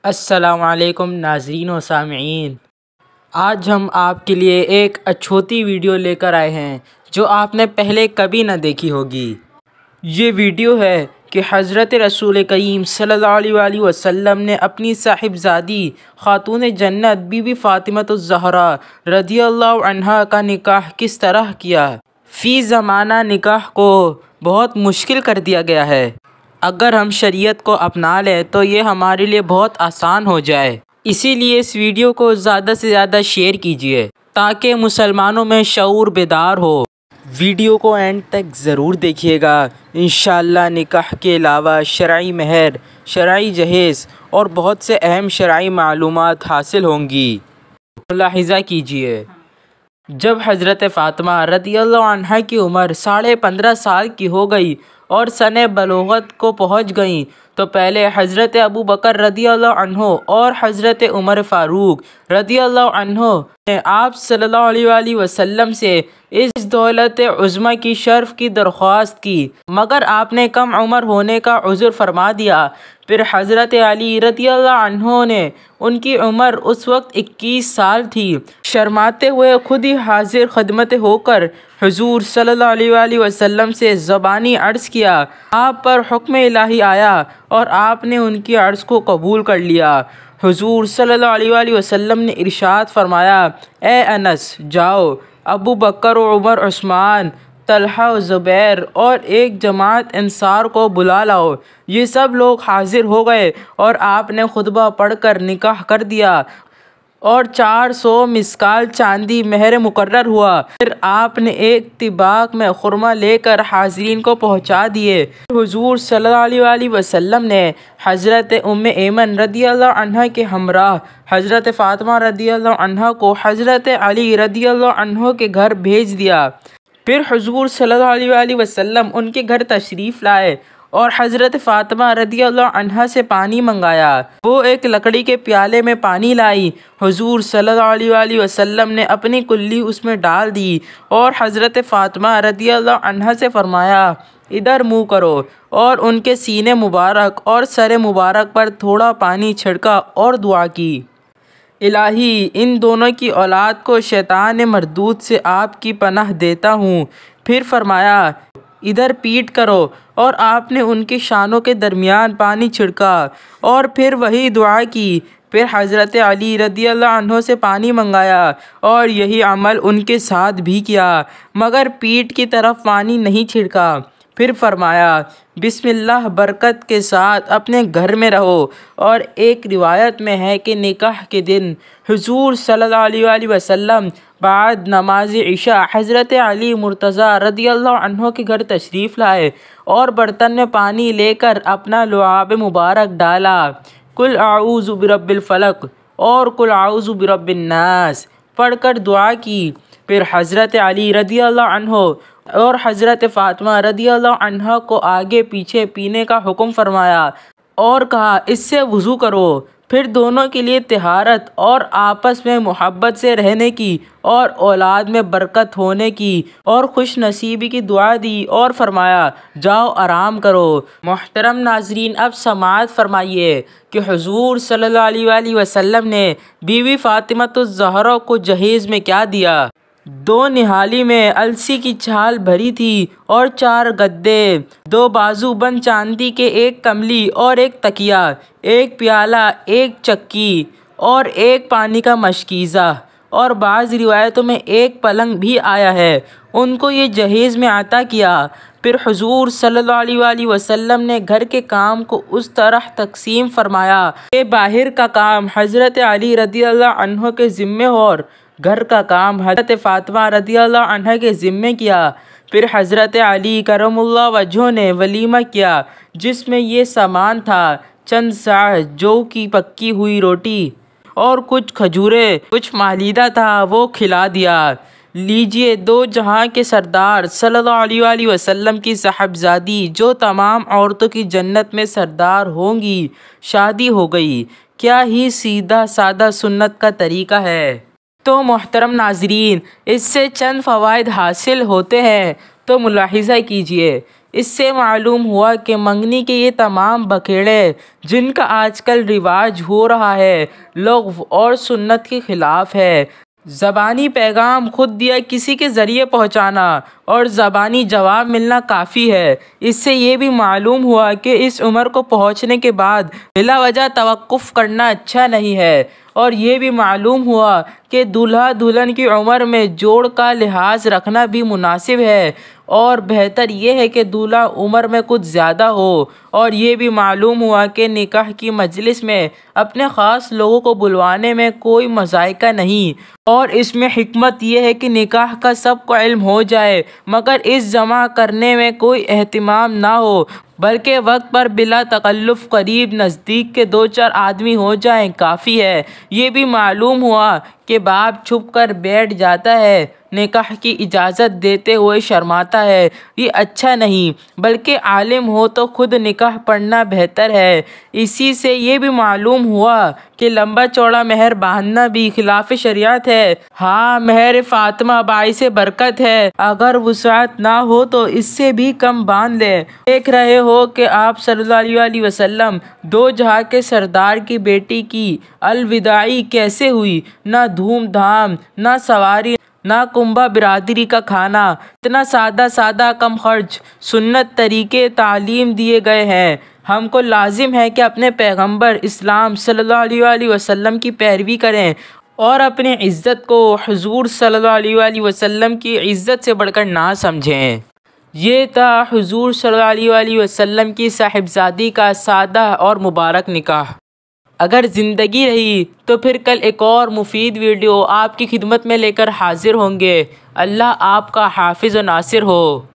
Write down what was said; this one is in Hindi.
अस्सलामुअलैकुम नाज़रीन व सामीईन, आज हम आपके लिए एक अछूती वीडियो लेकर आए हैं जो आपने पहले कभी ना देखी होगी। ये वीडियो है कि हज़रत रसूल करीम सल्लल्लाहु अलैहि वसल्लम ने अपनी साहिबजादी खातून जन्नत बीबी फ़ातिमतुज़ ज़हरा रज़ियल्लाहु अन्हा का निकाह किस तरह किया। फ़ी ज़माना निकाह को बहुत मुश्किल कर दिया गया है। अगर हम शरीयत को अपना लें तो ये हमारे लिए बहुत आसान हो जाए। इसीलिए इस वीडियो को ज़्यादा से ज़्यादा शेयर कीजिए ताकि मुसलमानों में शऊर बेदार हो। वीडियो को एंड तक ज़रूर देखिएगा। इंशाअल्लाह निकाह के अलावा शरई महर, शरई जहेज़ और बहुत से अहम शरई मालूमात हासिल होंगी। मुलाहिज़ा कीजिए, जब हज़रत फ़ातिमा रज़ियल्लाहु अन्हा की उम्र 15.5 साल की हो गई और सने बलोगत को पहुँच गई तो पहले हज़रत अबू बकर रज़ियल्लाहु अन्हु और हज़रत उमर फ़ारूक रज़ियल्लाहु अन्हु ने आप सल्लल्लाहु अलैहि वसल्लम से इस दौलत उज़्मा की शर्फ़ की दरख्वास्त की, मगर आपने कम उम्र होने का उज़्र फरमा दिया। फिर हज़रत अली रज़ियल्लाहु अन्हु ने, उनकी उम्र उस वक्त 21 साल थी, शर्माते हुए खुद ही हाजिर खिदमत होकर हुज़ूर सल्लल्लाहु अलैहि वसल्लम से ज़बानी अर्ज़ किया। आप पर हुक्म इलाही आया और आपने उनकी अर्ज़ को कबूल कर लिया। हुज़ूर सल्लल्लाहु अलैहि वसल्लम ने इरशाद फरमाया, ए अनस, जाओ अबू बकर व उमर, उस्मान, तलहा व ज़ुबैर और एक जमात अंसार को बुला लाओ। ये सब लोग हाजिर हो गए और आपने खुतबा पढ़कर निकाह कर दिया और 400 मिस्काल चांदी महर मुकर्रर हुआ। फिर आपने एक तिबाक में खुरमा लेकर हाज़रीन को पहुंचा दिए। हुज़ूर सल्लल्लाहु अलैहि वसल्लम ने हज़रत उम्मे ऐमन रज़ियल्लाहु अन्हा के हमराह हज़रत फ़ातिमा रज़ियल्लाहु अन्हा को हज़रत अली रज़ियल्लाहु अन्हु के घर भेज दिया। फिर हुज़ूर सल्लल्लाहु अलैहि वसल्लम उनके घर तशरीफ़ लाए और हज़रत फ़ातिमा रज़ियल्लाहु अन्हा से पानी मंगाया। वो एक लकड़ी के प्याले में पानी लाई। हुज़ूर सल्लल्लाहु अलैहि वसल्लम ने अपनी कुल्ली उसमें डाल दी और हज़रत फ़ातिमा रज़ियल्लाहु अन्हा से फरमाया, इधर मुँह करो, और उनके सीने मुबारक और सर मुबारक पर थोड़ा पानी छिड़का और दुआ की, इलाही इन दोनों की औलाद को शैतान मरदूद से आपकी पनाह देता हूँ। फिर फरमाया, इधर पीट करो, और आपने उनके शानों के दरमियान पानी छिड़का और फिर वही दुआ की। फिर हज़रत अली रज़ियल्लाहु अन्हु से पानी मंगाया और यही अमल उनके साथ भी किया, मगर पीठ की तरफ पानी नहीं छिड़का। फिर फरमाया, बिस्मिल्लाह बरकत के साथ अपने घर में रहो। और एक रिवायत में है कि निकाह के दिन हुज़ूर सल्लल्लाहु अलैहि वसल्लम बाद नमाज इशा हज़रत अली मुर्तज़ा रज़ियल्लाहु अन्हु के घर तशरीफ़ लाए और बर्तन में पानी लेकर अपना लुआब मुबारक डाला, कुल आऊज़ु बिरब्बिल फ़लक और कुल आऊज़ु बिरब्बिन नास पढ़कर दुआ की। फिर हज़रत अली रज़ियल्लाहु अन्हु और हज़रत फ़ातिमा रज़ियल्लाहु अन्हा को आगे पीछे पीने का हुक्म फरमाया और कहा, इससे वज़ू करो। फिर दोनों के लिए तिहारत और आपस में मोहब्बत से रहने की और औलाद में बरकत होने की और खुश नसीबी की दुआ दी और फरमाया, जाओ आराम करो। मोहतरम नाजरीन, अब समाअत फरमाइए कि हुज़ूर सल्लल्लाहु अलैहि वसल्लम ने बीवी फ़ातिमतुज़ ज़हरा को जहेज़ में क्या दिया। 2 निहाली में अलसी की छाल भरी थी और 4 गद्दे, 2 बाजू बंद चांदी के, 1 कमली और 1 तकिया, 1 प्याला, 1 चक्की और 1 पानी का मशकीज़ा, और बाज़ रिवायतों में 1 पलंग भी आया है। उनको ये जहेज़ में अता किया। फिर हुज़ूर सल्लल्लाहु अलैहि वसल्लम ने घर के काम को उस तरह तकसीम फरमाया कि बाहर का काम हज़रत अली रज़ियल्लाहु अन्हु के ज़िम्मे और घर का काम हज़रत फ़ातिमा रज़ियल्लाहु अन्हा के ज़िम्मे किया। फिर हज़रत अली करमुल्लाह वजहो ने वलीमा किया जिसमें ये सामान था, चंद साह जौ की पक्की हुई रोटी और कुछ खजूरें, कुछ मालीदा था वो खिला दिया। लीजिए, 2 जहां के सरदार सल्लल्लाहु अलैहि वसल्लम की साहबजादी जो तमाम औरतों की जन्नत में सरदार होंगी, शादी हो गई। क्या ही सीधा सादा सुन्नत का तरीका है। तो मोहतरम नाजरीन, इससे चंद फ़वाइद हासिल होते हैं। तो मुलाहिज़ा कीजिए इससे मालूम हुआ कि मंगनी के ये तमाम बखेड़े जिनका आजकल रिवाज हो रहा है लोग और सुन्नत के ख़िलाफ़ है। ज़बानी पैगाम खुद दिया किसी के ज़रिए पहुंचाना और ज़बानी जवाब मिलना काफ़ी है। इससे ये भी मालूम हुआ कि इस उम्र को पहुंचने के बाद बिला वजह तवक्कुफ़ करना अच्छा नहीं है। और ये भी मालूम हुआ कि दूल्हा दुल्हन की उम्र में जोड़ का लिहाज रखना भी मुनासिब है और बेहतर ये है कि दूल्हा उम्र में कुछ ज़्यादा हो। और ये भी मालूम हुआ कि निकाह की मजलिस में अपने ख़ास लोगों को बुलवाने में कोई मज़ायका नहीं और इसमें हिकमत यह है कि निकाह का सबको इल्म हो जाए मगर इस जमा करने में कोई एहतिमाम ना हो, बल्कि वक्त पर बिला तकल्लुफ़ करीब नज़दीक के 2-4 आदमी हो जाएं काफ़ी है। ये भी मालूम हुआ कि बाप छुप कर बैठ जाता है, निकाह की इजाज़त देते हुए शर्माता है। ये अच्छा नहीं, बल्कि आलिम हो तो खुद निकाह पढ़ना बेहतर है। इसी से ये भी मालूम हुआ कि लंबा चौड़ा महर बांधना भी खिलाफ शरीयत है। हाँ, महर फ़ातिमा बाइसे बरकत है, अगर वुसात ना हो तो इससे भी कम बांध ले। देख रहे हो कि आप सल्लल्लाहु अलैहि वसल्लम दो जहां के सरदार की बेटी की अलविदाई कैसे हुई। ना धूमधाम, ना सवारी, ना कुंभा बिरादरी का खाना, इतना सादा सादा कम खर्च सुन्नत तरीके तालीम दिए गए हैं। हमको लाजिम है कि अपने पैगंबर इस्लाम सल्लल्लाहु अलैहि वसल्लम की पैरवी करें और अपनी इज़्ज़त को हुज़ूर सल्लल्लाहु अलैहि वसल्लम की इज़्ज़त से बढ़कर ना समझें। ये था हुज़ूर सल्लल्लाहु अलैहि वसल्लम की साहिबजादी का सादा और मुबारक निकाह। अगर ज़िंदगी रही तो फिर कल एक और मुफीद वीडियो आपकी खिदमत में लेकर हाजिर होंगे। अल्लाह आपका हाफिज़ व नासिर हो।